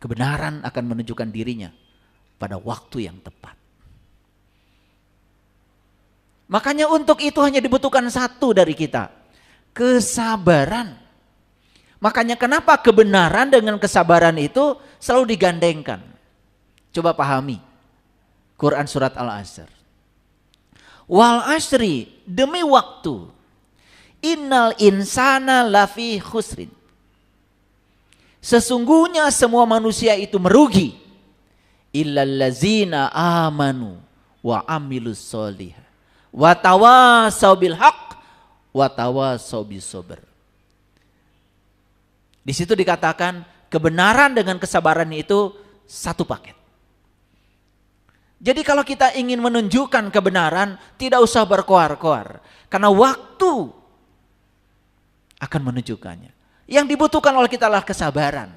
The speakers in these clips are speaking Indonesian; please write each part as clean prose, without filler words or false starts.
Kebenaran akan menunjukkan dirinya pada waktu yang tepat. Makanya untuk itu hanya dibutuhkan satu dari kita, kesabaran. Makanya kenapa kebenaran dengan kesabaran itu selalu digandengkan. Coba pahami Quran surat Al-Asr. Wal asri, demi waktu. Innal insana lafi khusrin. Sesungguhnya semua manusia itu merugi. Illallazina amanu wa amilus solihah. Wa tawasau bil haq wa tawasau bis sabr. Di situ dikatakan kebenaran dengan kesabaran itu satu paket. Jadi kalau kita ingin menunjukkan kebenaran, tidak usah berkoar-koar. Karena waktu akan menunjukkannya. Yang dibutuhkan oleh kita adalah kesabaran.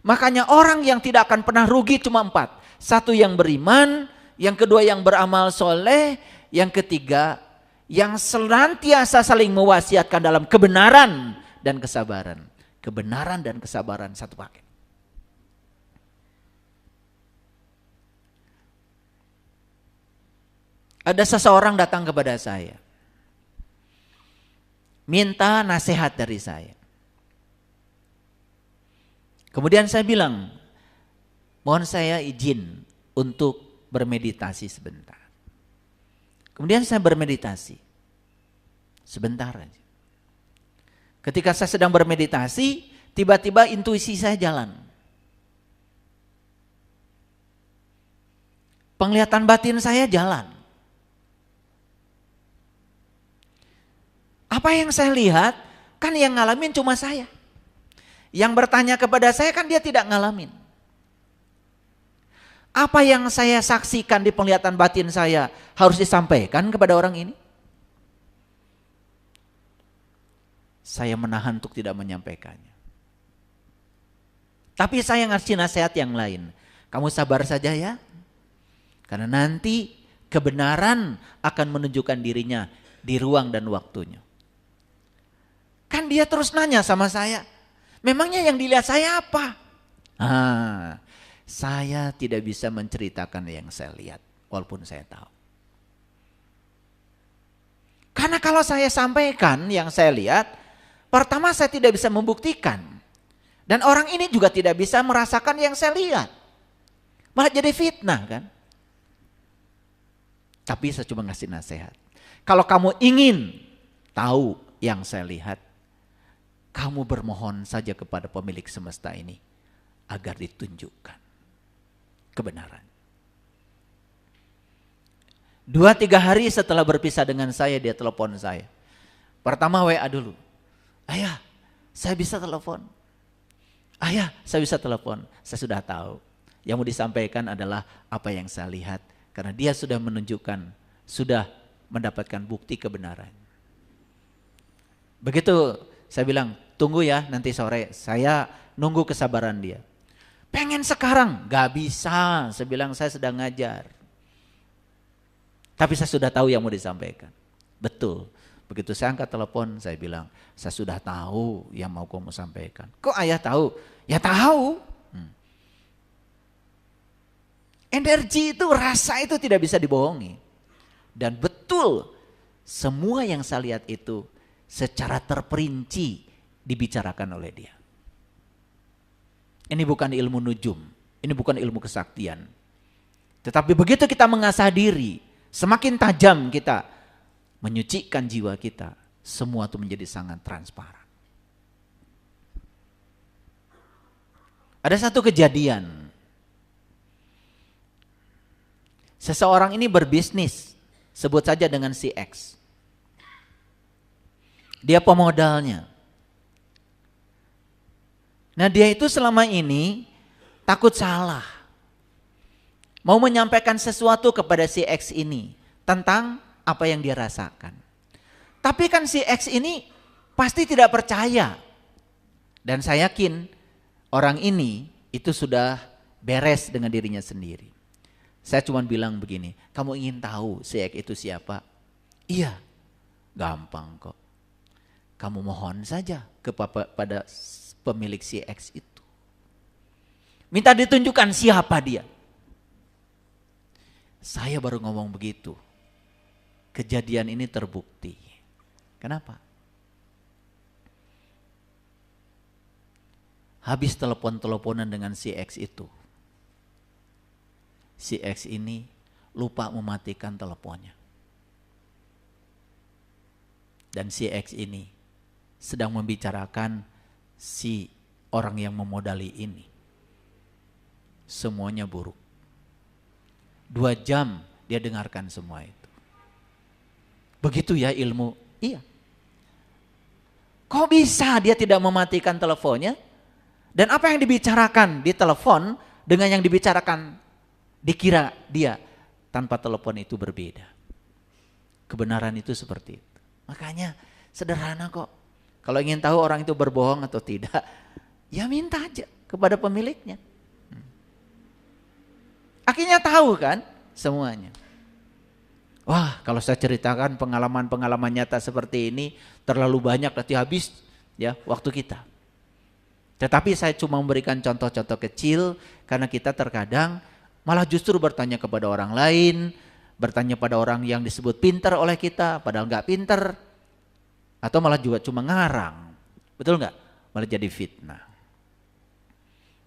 Makanya orang yang tidak akan pernah rugi cuma 4. Satu yang beriman, yang kedua yang beramal soleh, yang ketiga yang senantiasa saling mewasiatkan dalam kebenaran dan kesabaran. Kebenaran dan kesabaran satu paket. Ada seseorang datang kepada saya, minta nasihat dari saya. Kemudian saya bilang, mohon saya izin untuk bermeditasi sebentar. Kemudian saya bermeditasi sebentar aja. Ketika saya sedang bermeditasi, tiba-tiba intuisi saya jalan. Penglihatan batin saya jalan. Apa yang saya lihat, kan yang ngalamin cuma saya. Yang bertanya kepada saya kan dia tidak ngalamin. Apa yang saya saksikan di penglihatan batin saya harus disampaikan kepada orang ini? Saya menahan untuk tidak menyampaikannya. Tapi saya ngasih nasihat yang lain. Kamu sabar saja ya. Karena nanti kebenaran akan menunjukkan dirinya di ruang dan waktunya. Kan dia terus nanya sama saya, memangnya yang dilihat saya apa? Saya tidak bisa menceritakan yang saya lihat, walaupun saya tahu. Karena kalau saya sampaikan yang saya lihat, pertama saya tidak bisa membuktikan. Dan orang ini juga tidak bisa merasakan yang saya lihat. Malah jadi fitnah kan. Tapi saya cuma ngasih nasihat. Kalau kamu ingin tahu yang saya lihat, kamu bermohon saja kepada pemilik semesta ini agar ditunjukkan kebenaran. 2-3 hari setelah berpisah dengan saya, dia telepon saya. Pertama WA dulu. Ayah, saya bisa telepon. Ayah, saya bisa telepon. Saya sudah tahu. Yang mau disampaikan adalah apa yang saya lihat. Karena dia sudah menunjukkan, sudah mendapatkan bukti kebenaran. Begitu saya bilang, tunggu ya nanti sore. Saya nunggu kesabaran dia. Pengen sekarang, gak bisa. Saya bilang saya sedang ngajar. Tapi saya sudah tahu yang mau disampaikan. Betul. Begitu saya angkat telepon, saya bilang, saya sudah tahu yang mau kamu sampaikan. Kok ayah tahu? Ya tahu. Energi itu, rasa itu tidak bisa dibohongi. Dan betul, semua yang saya lihat itu secara terperinci dibicarakan oleh dia. Ini bukan ilmu nujum, ini bukan ilmu kesaktian. Tetapi begitu kita mengasah diri, semakin tajam kita menyucikan jiwa kita, semua itu menjadi sangat transparan. Ada satu kejadian. Seseorang ini berbisnis, sebut saja dengan si X. Dia pemodalnya. Nah dia itu selama ini takut salah. Mau menyampaikan sesuatu kepada si X ini tentang apa yang dia rasakan. Tapi kan si X ini pasti tidak percaya. Dan saya yakin orang ini itu sudah beres dengan dirinya sendiri. Saya cuma bilang begini, kamu ingin tahu si X itu siapa? Iya, gampang kok. Kamu mohon saja kepada pemilik si X itu. Minta ditunjukkan siapa dia. Saya baru ngomong begitu. Kejadian ini terbukti. Kenapa? Habis telepon-teleponan dengan si X itu. Si X ini lupa mematikan teleponnya. Dan si X ini sedang membicarakan si orang yang memodali ini. Semuanya buruk. 2 jam dia dengarkan semua itu. Begitu ya ilmu? Iya. Kok bisa dia tidak mematikan teleponnya? Dan apa yang dibicarakan di telepon dengan yang dibicarakan dikira dia tanpa telepon itu berbeda. Kebenaran itu seperti itu. Makanya sederhana kok. Kalau ingin tahu orang itu berbohong atau tidak, ya minta aja kepada pemiliknya. Akhirnya tahu kan semuanya. Wah, kalau saya ceritakan pengalaman-pengalaman nyata seperti ini terlalu banyak, nanti habis ya waktu kita. Tetapi saya cuma memberikan contoh-contoh kecil karena kita terkadang malah justru bertanya kepada orang lain, bertanya pada orang yang disebut pintar oleh kita, padahal nggak pintar, atau malah juga cuma ngarang, betul nggak? Malah jadi fitnah.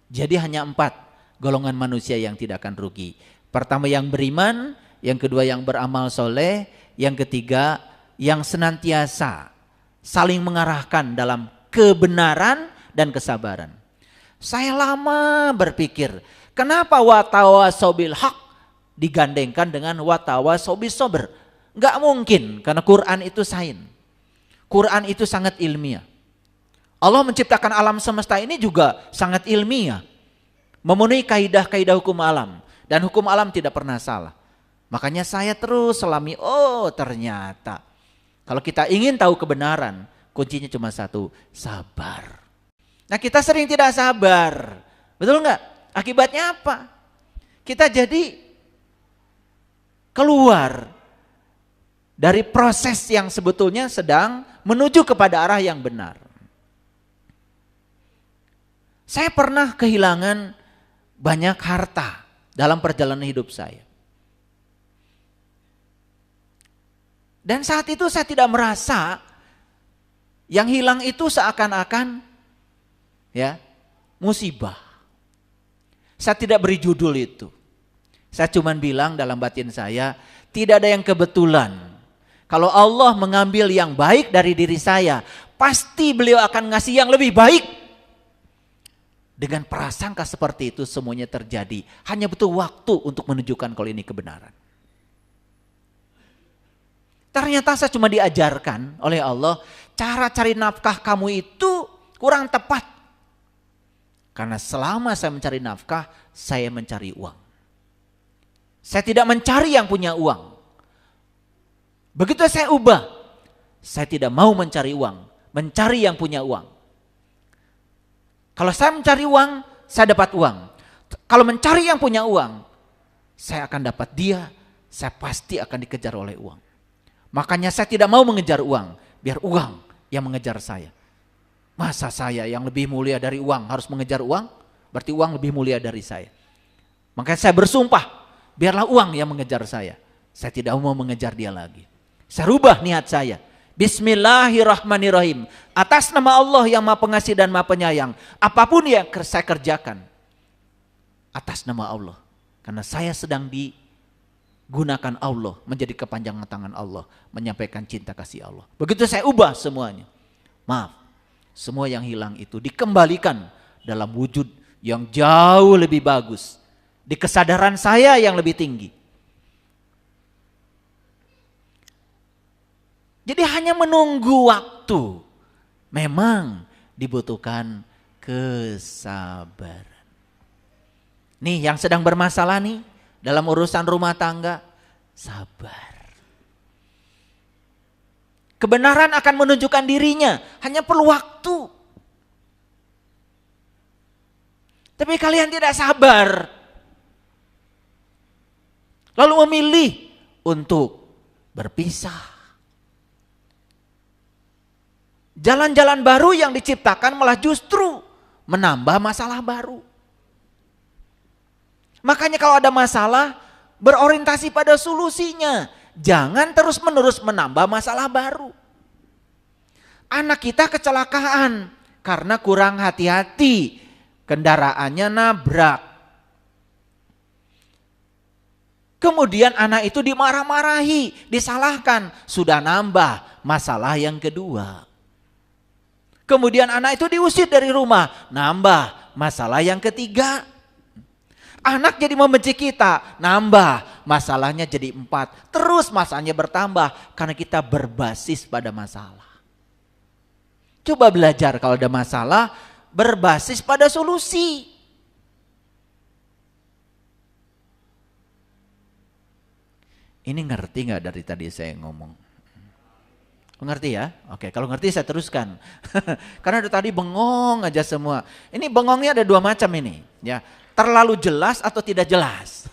Jadi hanya 4 golongan manusia yang tidak akan rugi. Pertama yang beriman, yang kedua yang beramal soleh, yang ketiga yang senantiasa saling mengarahkan dalam kebenaran dan kesabaran. Saya lama berpikir, kenapa watawasobil haq digandengkan dengan watawasobis sober? Enggak mungkin, karena Quran itu sains. Quran itu sangat ilmiah. Allah menciptakan alam semesta ini juga sangat ilmiah. Memenuhi kaidah-kaidah hukum alam. Dan hukum alam tidak pernah salah. Makanya saya terus selami, oh ternyata. Kalau kita ingin tahu kebenaran, kuncinya cuma satu, sabar. Nah kita sering tidak sabar. Betul enggak? Akibatnya apa? Kita jadi keluar dari proses yang sebetulnya sedang menuju kepada arah yang benar. Saya pernah kehilangan banyak harta dalam perjalanan hidup saya. Dan saat itu saya tidak merasa yang hilang itu seakan-akan ya musibah. Saya tidak beri judul itu. Saya cuma bilang dalam batin saya, tidak ada yang kebetulan. Kalau Allah mengambil yang baik dari diri saya, pasti beliau akan ngasih yang lebih baik. Dengan prasangka seperti itu semuanya terjadi. Hanya butuh waktu untuk menunjukkan kalau ini kebenaran. Ternyata saya cuma diajarkan oleh Allah, cara cari nafkah kamu itu kurang tepat. Karena selama saya mencari nafkah, saya mencari uang. Saya tidak mencari yang punya uang. Begitu saya ubah, saya tidak mau mencari uang, mencari yang punya uang. Kalau saya mencari uang, saya dapat uang. Kalau mencari yang punya uang, saya akan dapat dia, saya pasti akan dikejar oleh uang. Makanya saya tidak mau mengejar uang, biar uang yang mengejar saya. Masa saya yang lebih mulia dari uang harus mengejar uang? Berarti uang lebih mulia dari saya. Makanya saya bersumpah, biarlah uang yang mengejar saya. Saya tidak mau mengejar dia lagi. Saya rubah niat saya. Bismillahirrahmanirrahim. Atas nama Allah yang Maha Pengasih dan Maha Penyayang, apapun yang saya kerjakan atas nama Allah. Karena saya sedang digunakan Allah, menjadi kepanjangan tangan Allah, menyampaikan cinta kasih Allah. Begitu saya ubah semuanya. Maaf, semua yang hilang itu dikembalikan dalam wujud yang jauh lebih bagus. Di kesadaran saya yang lebih tinggi. Jadi hanya menunggu waktu. Memang dibutuhkan kesabaran. Nih yang sedang bermasalah nih dalam urusan rumah tangga, sabar. Kebenaran akan menunjukkan dirinya, hanya perlu waktu. Tapi kalian tidak sabar. Lalu memilih untuk berpisah. Jalan-jalan baru yang diciptakan malah justru menambah masalah baru. Makanya kalau ada masalah, berorientasi pada solusinya. Jangan terus-menerus menambah masalah baru. Anak kita kecelakaan karena kurang hati-hati. Kendaraannya nabrak. Kemudian anak itu dimarah-marahi, disalahkan. Sudah nambah masalah yang kedua. Kemudian anak itu diusir dari rumah, nambah masalah yang ketiga. Anak jadi membenci kita, nambah masalahnya jadi 4. Terus masalahnya bertambah karena kita berbasis pada masalah. Coba belajar kalau ada masalah, berbasis pada solusi. Ini ngerti gak dari tadi saya ngomong? Ngerti ya? Oke, kalau ngerti saya teruskan. Karena dari tadi bengong aja semua. Ini bengongnya ada 2 macam ini. Ya, terlalu jelas atau tidak jelas.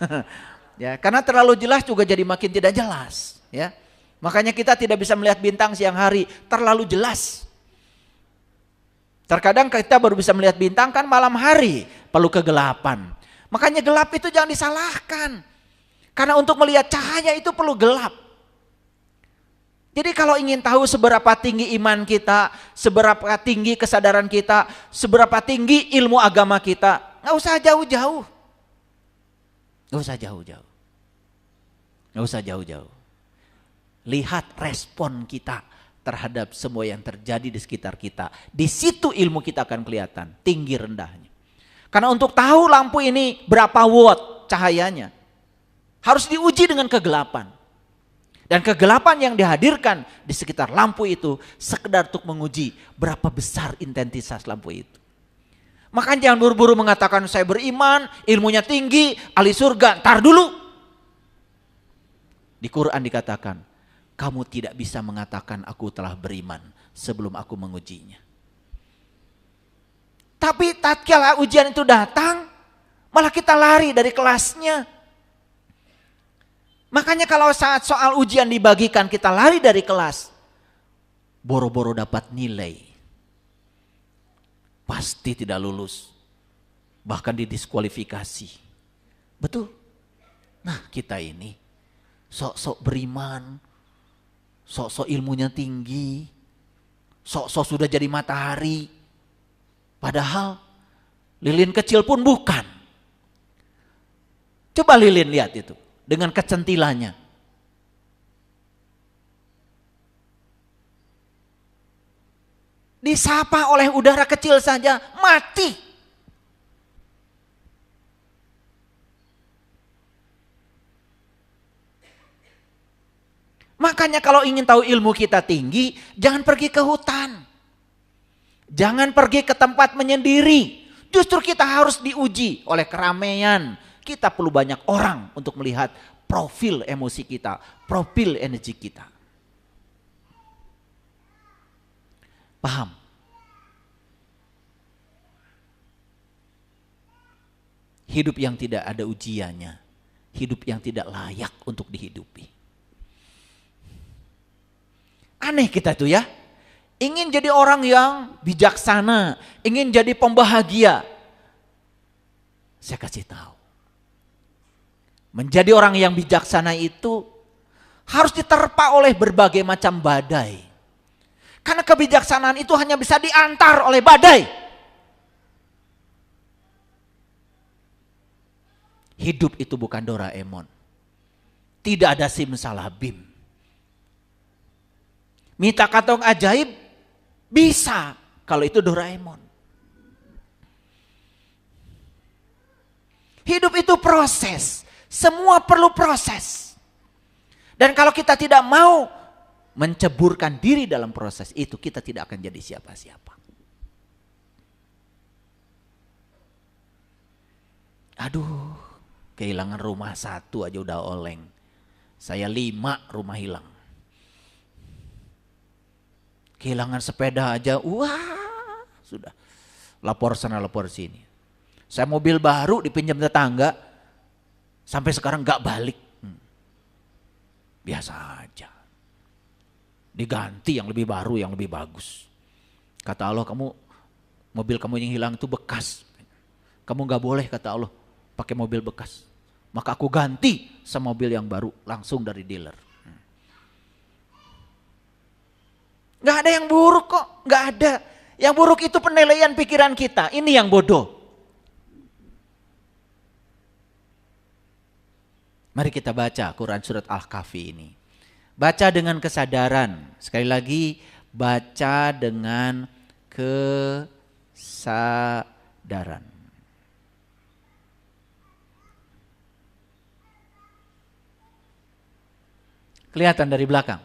Ya, karena terlalu jelas juga jadi makin tidak jelas. Ya, makanya kita tidak bisa melihat bintang siang hari. Terlalu jelas. Terkadang kita baru bisa melihat bintang kan malam hari. Perlu kegelapan. Makanya gelap itu jangan disalahkan. Karena untuk melihat cahaya itu perlu gelap. Jadi kalau ingin tahu seberapa tinggi iman kita, seberapa tinggi kesadaran kita, seberapa tinggi ilmu agama kita, nggak usah jauh-jauh. Nggak usah jauh-jauh. Nggak usah jauh-jauh. Lihat respon kita terhadap semua yang terjadi di sekitar kita. Di situ ilmu kita akan kelihatan, tinggi rendahnya. Karena untuk tahu lampu ini berapa watt cahayanya, harus diuji dengan kegelapan. Dan kegelapan yang dihadirkan di sekitar lampu itu sekedar untuk menguji berapa besar intensitas lampu itu. Makanya jangan buru-buru mengatakan saya beriman, ilmunya tinggi, ahli surga. Ntar dulu. Di Quran dikatakan, kamu tidak bisa mengatakan aku telah beriman sebelum aku mengujinya. Tapi tatkala ujian itu datang, malah kita lari dari kelasnya. Makanya kalau saat soal ujian dibagikan kita lari dari kelas, boro-boro dapat nilai, pasti tidak lulus, bahkan didiskualifikasi. Betul? Nah kita ini sok-sok beriman, sok-sok ilmunya tinggi, sok-sok sudah jadi matahari, padahal lilin kecil pun bukan. Coba lilin lihat itu. Dengan kecentilannya. Disapa oleh udara kecil saja, mati. Makanya kalau ingin tahu ilmu kita tinggi, jangan pergi ke hutan. Jangan pergi ke tempat menyendiri. Justru kita harus diuji oleh keramaian. Kita perlu banyak orang untuk melihat profil emosi kita, profil energi kita. Paham? Hidup yang tidak ada ujiannya, hidup yang tidak layak untuk dihidupi. Aneh kita tuh ya, ingin jadi orang yang bijaksana, ingin jadi pembahagia. Saya kasih tahu. Menjadi orang yang bijaksana itu harus diterpa oleh berbagai macam badai. Karena kebijaksanaan itu hanya bisa diantar oleh badai. Hidup itu bukan Doraemon. Tidak ada simsalabim. Minta kantong ajaib bisa kalau itu Doraemon. Hidup itu proses. Semua perlu proses. Dan kalau kita tidak mau menceburkan diri dalam proses itu, kita tidak akan jadi siapa-siapa. Aduh, kehilangan rumah 1 aja udah oleng. Saya 5 rumah hilang. Kehilangan sepeda aja, wah sudah. Lapor sana, lapor sini. Saya mobil baru dipinjam tetangga. Sampai sekarang gak balik. Biasa aja. Diganti yang lebih baru, yang lebih bagus. Kata Allah, mobil kamu yang hilang itu bekas. Kamu gak boleh, kata Allah, pakai mobil bekas. Maka aku ganti sama mobil yang baru langsung dari dealer. Gak ada yang buruk kok, gak ada. Yang buruk itu penilaian pikiran kita, ini yang bodoh. Mari kita baca Quran surat Al-Kahfi ini. Baca dengan kesadaran, sekali lagi baca dengan kesadaran. Kelihatan dari belakang.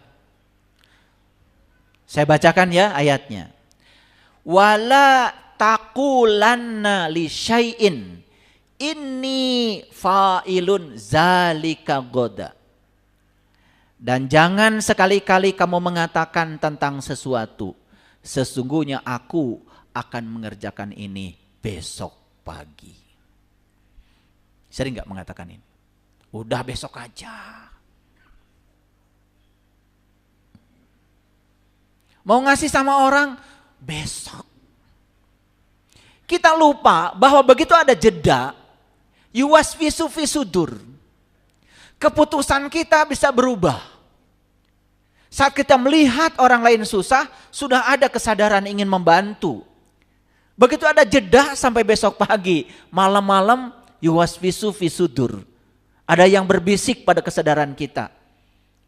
Saya bacakan ya ayatnya. Wala taqulanna li syai'in inni fa'ilun zalika goda. Dan jangan sekali-kali kamu mengatakan tentang sesuatu, sesungguhnya aku akan mengerjakan ini besok pagi. Sering gak mengatakan ini? Udah besok aja. Mau ngasih sama orang, besok. Kita lupa bahwa begitu ada jeda, yuwaswisu fi sudur. Keputusan kita bisa berubah. Saat kita melihat orang lain susah, sudah ada kesadaran ingin membantu. Begitu ada jeda sampai besok pagi, malam-malam yuwaswisu fi sudur. Ada yang berbisik pada kesadaran kita.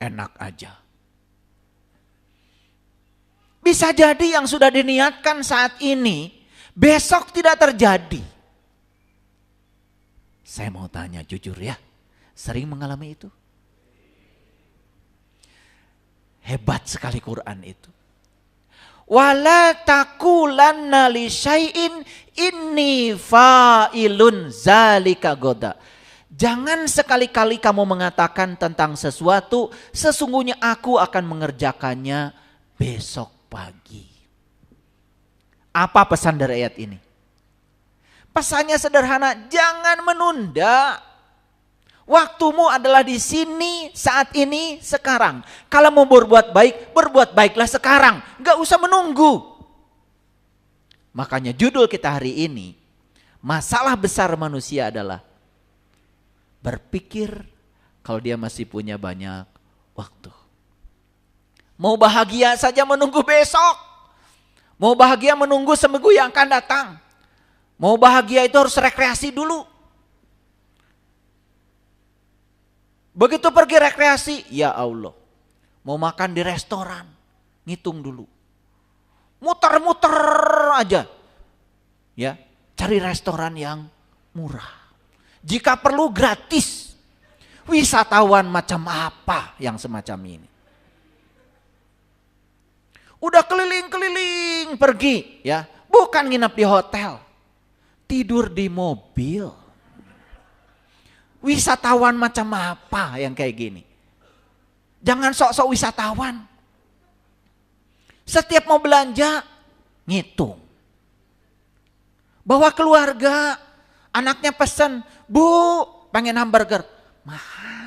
Enak aja. Bisa jadi yang sudah diniatkan saat ini, besok tidak terjadi. Saya mau tanya jujur ya, sering mengalami itu? Hebat sekali Quran itu. Wala taqulanna li syai'in inni fa'ilun zalika goda. Jangan sekali-kali kamu mengatakan tentang sesuatu, sesungguhnya aku akan mengerjakannya besok pagi. Apa pesan dari ayat ini? Pesannya sederhana, jangan menunda. Waktumu adalah di sini, saat ini, sekarang. Kalau mau berbuat baik, berbuat baiklah sekarang. Gak usah menunggu. Makanya judul kita hari ini, masalah besar manusia adalah berpikir kalau dia masih punya banyak waktu. Mau bahagia saja menunggu besok. Mau bahagia menunggu seminggu yang akan datang. Mau bahagia itu harus rekreasi dulu. Begitu pergi rekreasi, ya Allah. Mau makan di restoran, ngitung dulu. Muter-muter aja. Ya, cari restoran yang murah. Jika perlu gratis. Wisatawan macam apa yang semacam ini? Udah keliling-keliling pergi ya, bukan nginep di hotel, tidur di mobil. Wisatawan macam apa yang kayak gini? Jangan sok-sok wisatawan. Setiap mau belanja ngitung. Bawa keluarga, anaknya pesen, "Bu, pengen hamburger." Mahal.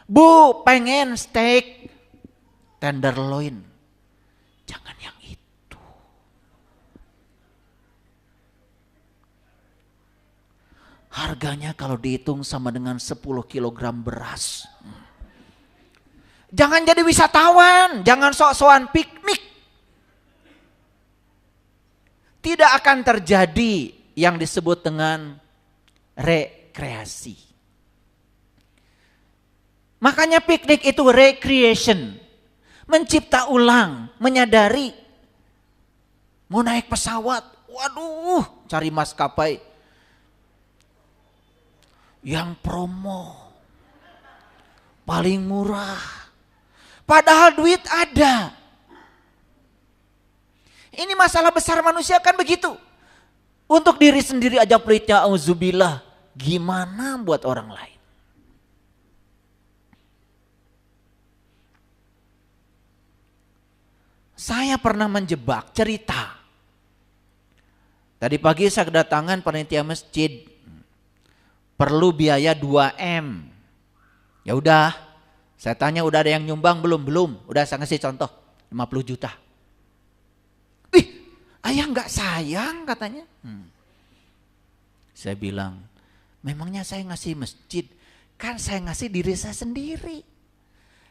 Bu, pengen steak tenderloin. Jangan yang itu. Harganya kalau dihitung sama dengan 10 kilogram beras. Jangan jadi wisatawan, jangan sok-sokan piknik. Tidak akan terjadi yang disebut dengan rekreasi. Makanya piknik itu recreation. Mencipta ulang, menyadari. Mau naik pesawat, waduh, cari maskapai yang promo. Paling murah. Padahal duit ada. Ini masalah besar manusia kan begitu. Untuk diri sendiri aja pelitnya, auzubillah. Gimana buat orang lain? Saya pernah menjebak cerita. Tadi pagi saya kedatangan panitia masjid. Perlu biaya 2M. Ya udah, saya tanya udah ada yang nyumbang belum? Belum. Udah saya ngasih contoh, 50 juta. Ih, Ayah nggak sayang katanya. Saya bilang, memangnya saya ngasih masjid, kan saya ngasih diri saya sendiri.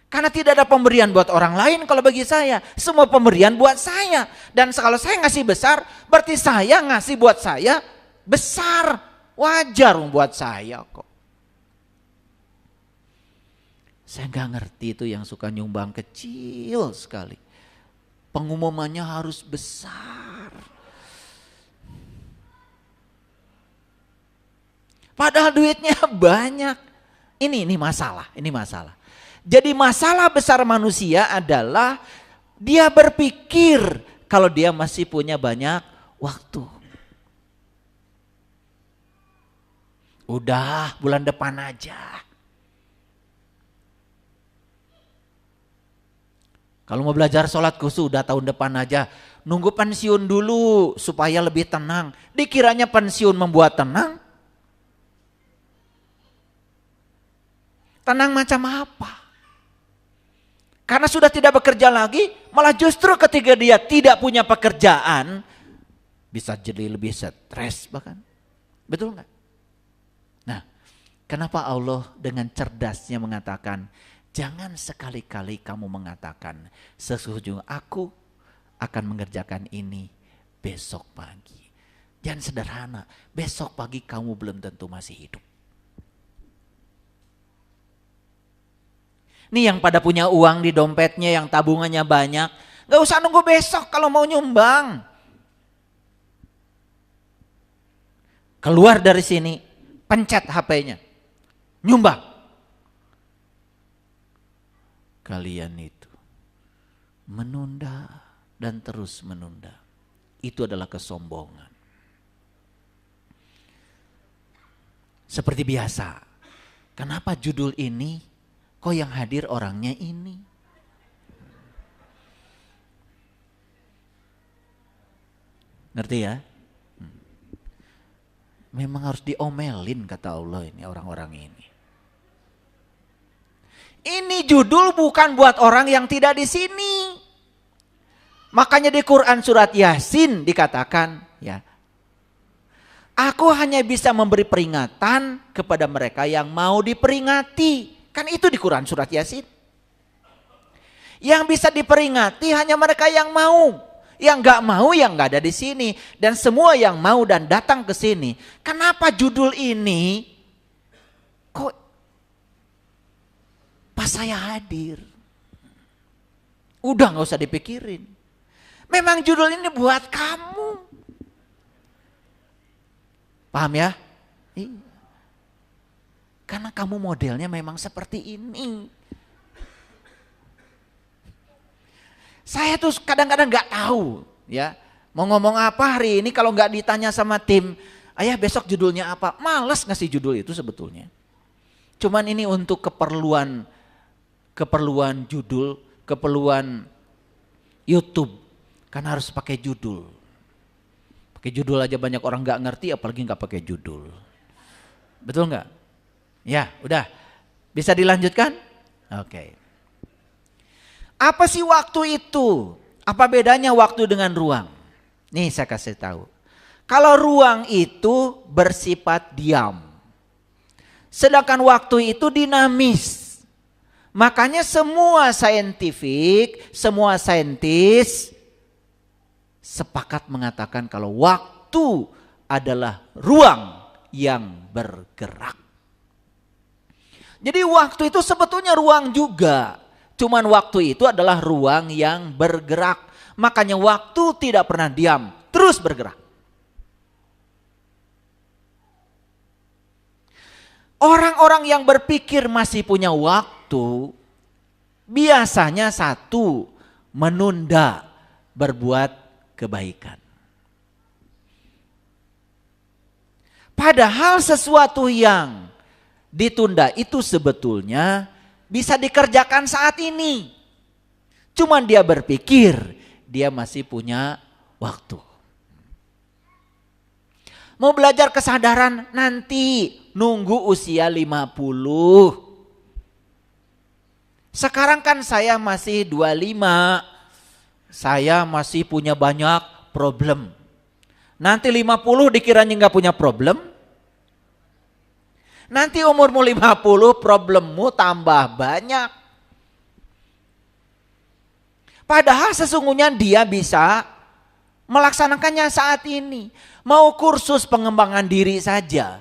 Karena tidak ada pemberian buat orang lain kalau bagi saya. Semua pemberian buat saya. Dan kalau saya ngasih besar, berarti saya ngasih buat saya besar. Wajar buat saya kok. Saya nggak ngerti itu yang suka nyumbang kecil sekali. Pengumumannya harus besar. Padahal duitnya banyak. Ini masalah. Jadi masalah besar manusia adalah dia berpikir kalau dia masih punya banyak waktu. Udah bulan depan aja. Kalau mau belajar sholat khusyuk udah tahun depan aja. Nunggu pensiun dulu supaya lebih tenang. Dikiranya pensiun membuat tenang. Tenang macam apa? Karena sudah tidak bekerja lagi, malah justru ketika dia tidak punya pekerjaan, bisa jadi lebih stres bahkan. Betul nggak? Nah, kenapa Allah dengan cerdasnya mengatakan, jangan sekali-kali kamu mengatakan, sesungguhnya aku akan mengerjakan ini besok pagi. Jangan sederhana, besok pagi kamu belum tentu masih hidup. Nih yang pada punya uang di dompetnya, yang tabungannya banyak, gak usah nunggu besok kalau mau nyumbang. Keluar dari sini, pencet HP-nya, nyumbang. Kalian itu menunda dan terus menunda. Itu adalah kesombongan. Seperti biasa, kenapa judul ini kok yang hadir orangnya ini? Ngerti ya? Memang harus diomelin kata Allah ini orang-orang ini. Ini judul bukan buat orang yang tidak di sini. Makanya di Quran surat Yasin dikatakan, ya, aku hanya bisa memberi peringatan kepada mereka yang mau diperingati. Kan itu di Quran surat Yasin. Yang bisa diperingati hanya mereka yang mau. Yang gak mau yang gak ada di sini. Dan semua yang mau dan datang ke sini. Kenapa judul ini kok pas saya hadir? Udah gak usah dipikirin. Memang judul ini buat kamu. Paham ya? Iya. Karena kamu modelnya memang seperti ini. Saya tuh kadang-kadang gak tahu ya. Mau ngomong apa hari ini kalau gak ditanya sama tim. Ayah besok judulnya apa? Males ngasih judul itu sebetulnya. Cuman ini untuk keperluan judul, keperluan YouTube. Karena harus pakai judul. Pakai judul aja banyak orang gak ngerti, apalagi gak pakai judul. Betul gak? Ya, udah. Bisa dilanjutkan? Oke. Apa sih waktu itu? Apa bedanya waktu dengan ruang? Nih saya kasih tahu. Kalau ruang itu bersifat diam. Sedangkan waktu itu dinamis. Makanya semua saintis sepakat mengatakan kalau waktu adalah ruang yang bergerak. Jadi waktu itu sebetulnya ruang juga. Cuman waktu itu adalah ruang yang bergerak. Makanya waktu tidak pernah diam, terus bergerak. Orang-orang yang berpikir masih punya waktu, biasanya satu, menunda berbuat kebaikan. Padahal sesuatu yang ditunda itu sebetulnya bisa dikerjakan saat ini. Cuman dia berpikir dia masih punya waktu. Mau belajar kesadaran nanti, nunggu usia 50. Sekarang kan saya masih 25. Saya masih punya banyak problem. Nanti 50 dikiranya nggak punya problem. Nanti umurmu 50 problemmu tambah banyak. Padahal sesungguhnya dia bisa melaksanakannya saat ini. Mau kursus pengembangan diri saja.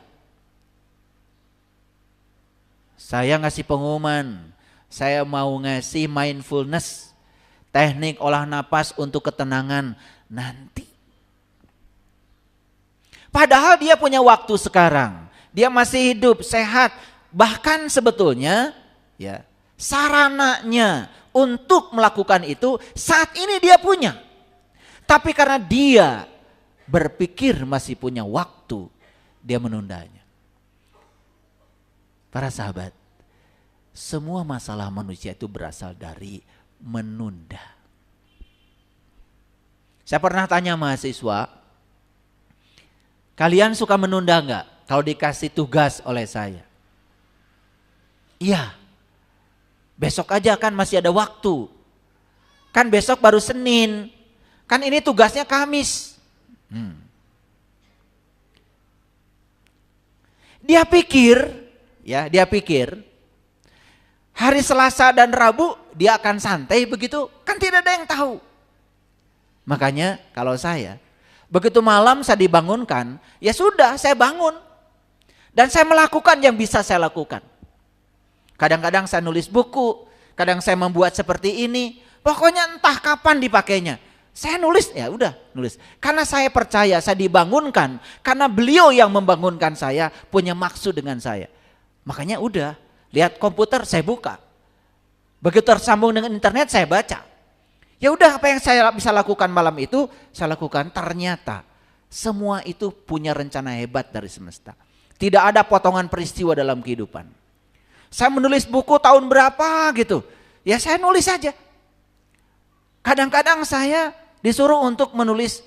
Saya ngasih pengumuman, saya mau ngasih mindfulness, teknik olah napas untuk ketenangan nanti. Padahal dia punya waktu sekarang. Dia masih hidup, sehat. Bahkan sebetulnya ya, sarananya untuk melakukan itu saat ini dia punya. Tapi karena dia berpikir masih punya waktu, dia menundanya. Para sahabat, semua masalah manusia itu berasal dari menunda. Saya pernah tanya mahasiswa, kalian suka menunda enggak kalau dikasih tugas oleh saya? Iya, besok aja kan masih ada waktu. Kan besok baru Senin, kan ini tugasnya Kamis. Dia pikir hari Selasa dan Rabu dia akan santai begitu, kan tidak ada yang tahu. Makanya kalau saya, begitu malam saya dibangunkan, ya sudah saya bangun. Dan saya melakukan yang bisa saya lakukan. Kadang-kadang saya nulis buku, kadang saya membuat seperti ini. Pokoknya entah kapan dipakainya. Saya nulis, ya udah nulis. Karena saya percaya saya dibangunkan, karena beliau yang membangunkan saya punya maksud dengan saya. Makanya udah, lihat komputer saya buka. Begitu tersambung dengan internet saya baca. Ya udah, apa yang saya bisa lakukan malam itu saya lakukan. Ternyata semua itu punya rencana hebat dari semesta. Tidak ada potongan peristiwa dalam kehidupan. Saya menulis buku tahun berapa gitu, ya saya nulis saja. Kadang-kadang saya disuruh untuk menulis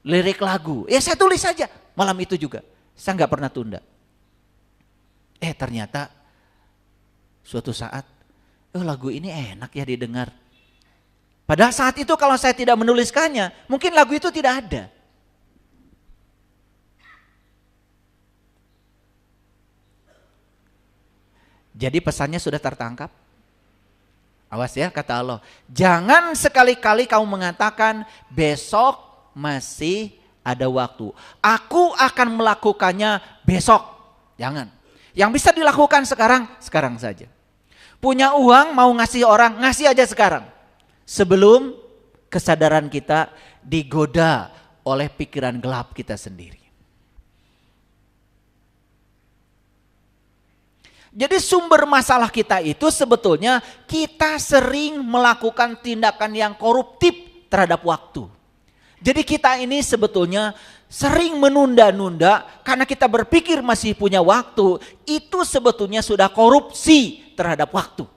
lirik lagu, ya saya tulis saja malam itu juga. Saya nggak pernah tunda. Ternyata suatu saat, lagu ini enak ya didengar. Padahal saat itu kalau saya tidak menuliskannya, mungkin lagu itu tidak ada. Jadi pesannya sudah tertangkap. Awas ya, kata Allah. Jangan sekali-kali kamu mengatakan besok masih ada waktu. Aku akan melakukannya besok. Jangan. Yang bisa dilakukan sekarang, sekarang saja. Punya uang mau ngasih orang, ngasih aja sekarang. Sebelum kesadaran kita digoda oleh pikiran gelap kita sendiri. Jadi sumber masalah kita itu sebetulnya kita sering melakukan tindakan yang koruptif terhadap waktu. Jadi kita ini sebetulnya sering menunda-nunda karena kita berpikir masih punya waktu. Itu sebetulnya sudah korupsi terhadap waktu.